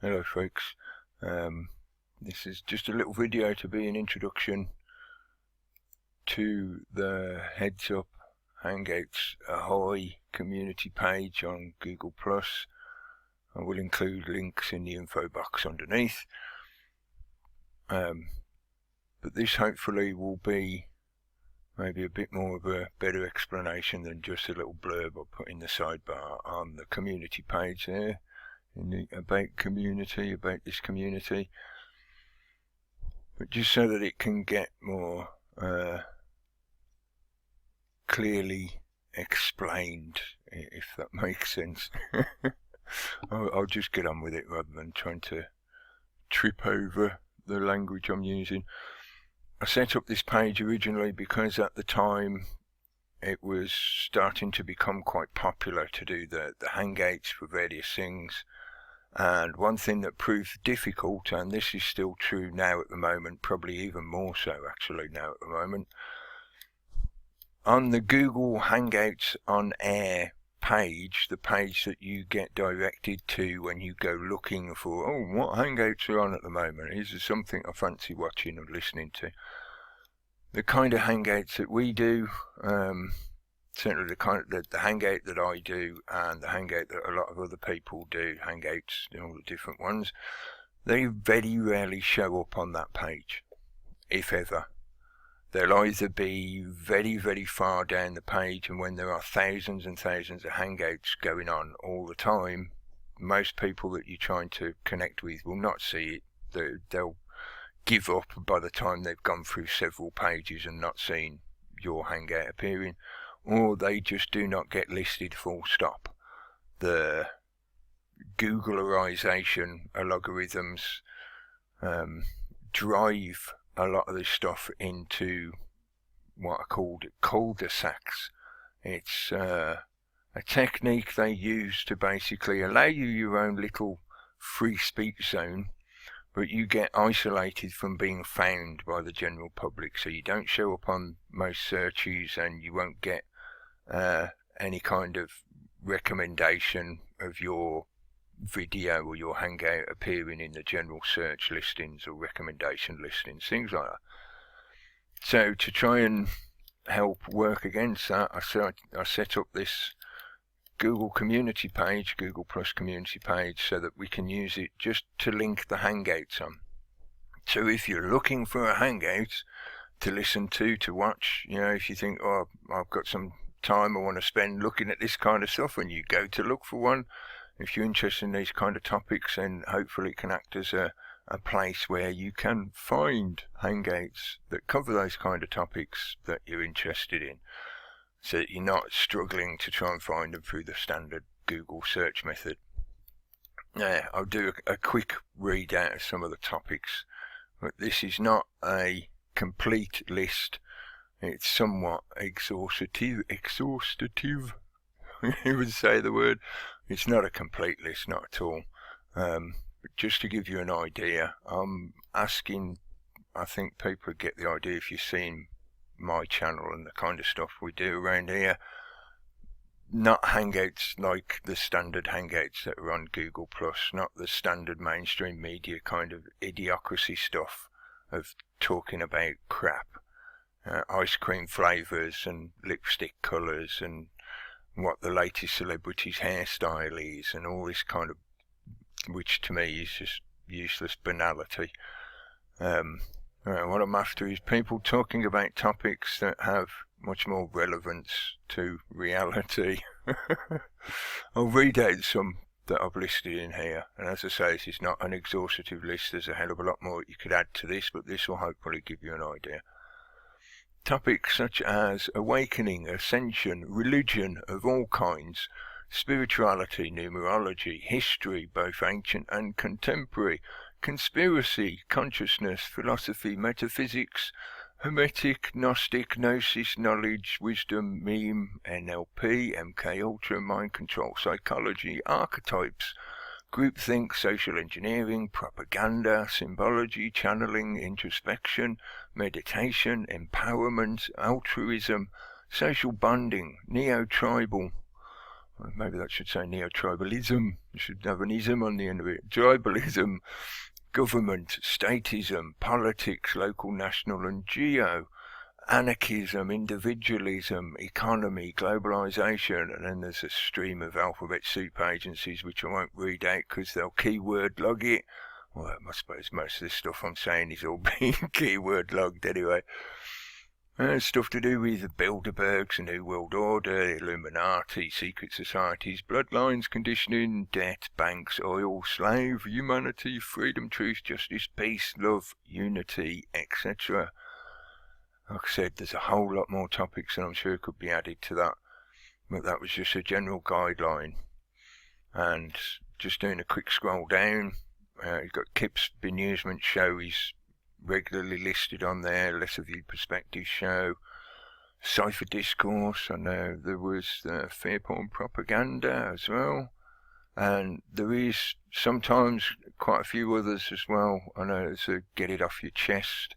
Hello folks, this is just a little video to be an introduction to the Hedsup Hangouts Ahoy community page on Google+. I will include links in the info box underneath, but this hopefully will be maybe a bit more of a better explanation than just a little blurb I put in the sidebar on the community page there. In the about this community, but just so that it can get more clearly explained, if that makes sense. I'll just get on with it rather than trying to trip over the language I'm using. I set up this page originally because at the time it was starting to become quite popular to do the Hangouts for various things. And one thing that proved difficult, and this is still true now at the moment, probably even more so actually now at the moment, on the Google Hangouts on Air page, the page that you get directed to when you go looking for, oh, what Hangouts are on at the moment? Is there something I fancy watching or listening to? The kind of Hangouts that we do, certainly the Hangout that I do and the Hangout that a lot of other people do, Hangouts, all the different ones, they very rarely show up on that page, if ever. They'll either be very, very far down the page, and when there are thousands and thousands of Hangouts going on all the time, most people that you're trying to connect with will not see it. They'll give up by the time they've gone through several pages and not seen your Hangout appearing. Or they just do not get listed full stop. The Googleization algorithms drive a lot of this stuff into what are called cul-de-sacs. It's a technique they use to basically allow you your own little free speech zone, but you get isolated from being found by the general public, so you don't show up on most searches and you won't get any kind of recommendation of your video or your Hangout appearing in the general search listings or recommendation listings, things like that. So to try and help work against that, I set up this Google community page, Google Plus community page, so that we can use it just to link the Hangouts on. So if you're looking for a Hangout to listen to watch, if you think, oh, I've got some time I want to spend looking at this kind of stuff, and you go to look for one, if you're interested in these kind of topics, then hopefully it can act as a place where you can find Hangouts that cover those kind of topics that you're interested in, so that you're not struggling to try and find them through the standard Google search method. Now, I'll do a quick read out of some of the topics, but this is not a complete list. It's somewhat exhaustative. You would say the word. It's not a complete list, not at all. But just to give you an idea, I'm asking, I think people get the idea if you've seen my channel and the kind of stuff we do around here. Not Hangouts like the standard Hangouts that are on Google+, not the standard mainstream media kind of idiocracy stuff of talking about crap. Ice cream flavours and lipstick colours and what the latest celebrity's hairstyle is and all this kind of, which to me is just useless banality. What I'm after is people talking about topics that have much more relevance to reality. I'll read out some that I've listed in here, and as I say, this is not an exhaustive list. There's a hell of a lot more you could add to this, but this will hopefully give you an idea. Topics such as awakening, ascension, religion of all kinds, spirituality, numerology, history, both ancient and contemporary, conspiracy, consciousness, philosophy, metaphysics, hermetic, gnostic, gnosis, knowledge, wisdom, meme, NLP, MK Ultra, mind control, psychology, archetypes, groupthink, social engineering, propaganda, symbology, channeling, introspection, meditation, empowerment, altruism, social bonding, neo-tribal, maybe that should say neo-tribalism. You should have an ism on the end of it. Tribalism, government, statism, politics, local, national and geo, anarchism, individualism, economy, globalisation, and then there's a stream of alphabet soup agencies which I won't read out because they'll keyword log it. Well, I suppose most of this stuff I'm saying is all being keyword logged anyway. Stuff to do with the Bilderbergs, the New World Order, the Illuminati, secret societies, bloodlines, conditioning, debt, banks, oil, slave, humanity, freedom, truth, justice, peace, love, unity, etc. Like I said, there's a whole lot more topics and I'm sure could be added to that. But that was just a general guideline. And just doing a quick scroll down, you've got Kip's Bemusement Show. He's regularly listed on there. Lesser View Perspective Show, Cipher Discourse. I know there was Fear Porn Propaganda as well, and there is sometimes quite a few others as well. I know there's a Get It Off Your Chest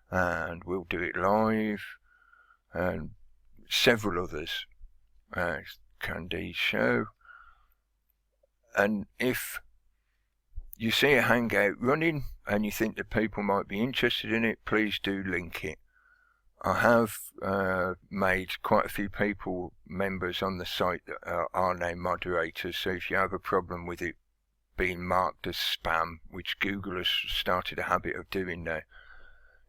and We'll Do It Live and several others. Candy's Show. And if you see a Hangout running and you think that people might be interested in it, please do link it. I have made quite a few people members on the site that are now moderators, so if you have a problem with it being marked as spam, which Google has started a habit of doing now,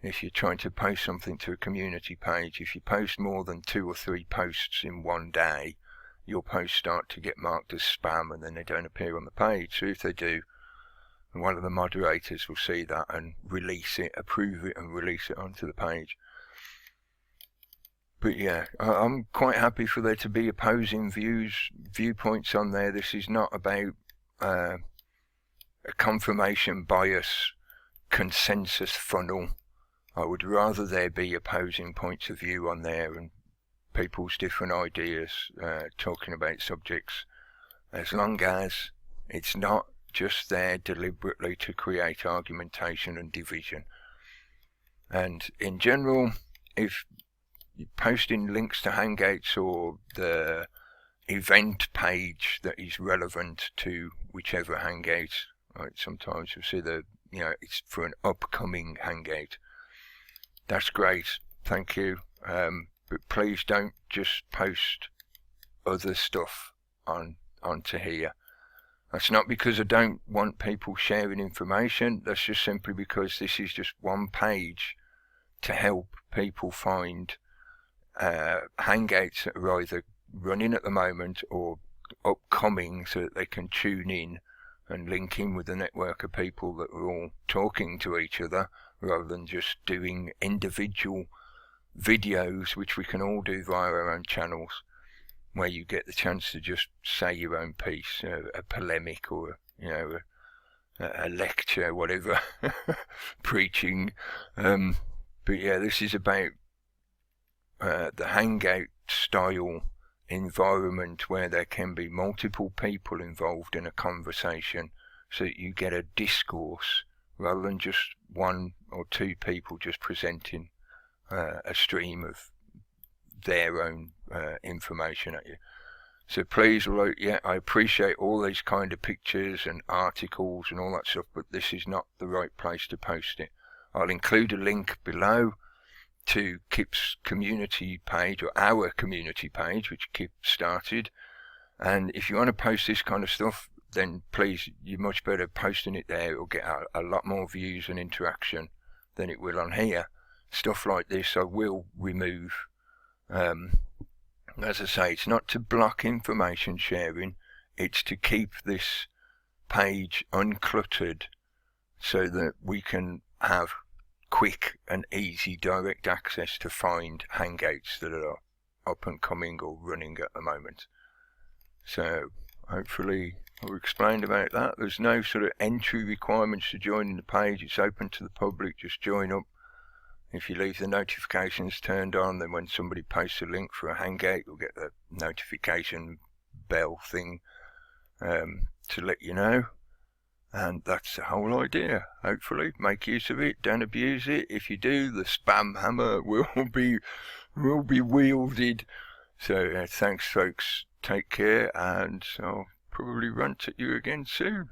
if you're trying to post something to a community page, if you post more than 2 or 3 posts in one day, your posts start to get marked as spam and then they don't appear on the page. So if they do, one of the moderators will see that and release it, approve it and release it onto the page. But yeah, I'm quite happy for there to be opposing viewpoints on there. This is not about a confirmation bias consensus funnel. I would rather there be opposing points of view on there and people's different ideas talking about subjects, as long as it's not just there deliberately to create argumentation and division. And in general, if you're posting links to Hangouts or the event page that is relevant to whichever Hangout, right, sometimes you'll see it's for an upcoming Hangout. That's great, thank you. But please don't just post other stuff onto here. That's not because I don't want people sharing information. That's just simply because this is just one page to help people find Hangouts that are either running at the moment or upcoming, so that they can tune in and link in with a network of people that are all talking to each other, rather than just doing individual videos, which we can all do via our own channels, where you get the chance to just say your own piece, a polemic or a lecture, whatever, preaching. But yeah, this is about the Hangout style environment where there can be multiple people involved in a conversation, so that you get a discourse rather than just 1 or 2 people just presenting a stream of their own information at you. So please, I appreciate all these kind of pictures and articles and all that stuff, but this is not the right place to post it. I'll include a link below to Kip's community page, or our community page, which Kip started. And if you want to post this kind of stuff, then please, you're much better posting it there. It'll get a lot more views and interaction than it will on here. Stuff like this I will remove. As I say, it's not to block information sharing, it's to keep this page uncluttered so that we can have quick and easy direct access to find Hangouts that are up and coming or running at the moment. So hopefully I've explained about that. There's no sort of entry requirements to joining the page. It's open to the public. Just join up. If you leave the notifications turned on, then when somebody posts a link for a Hangout, you'll get the notification bell thing to let you know. And that's the whole idea. Hopefully, make use of it. Don't abuse it. If you do, the spam hammer will be wielded So thanks folks, take care, and I'll probably rant at you again soon.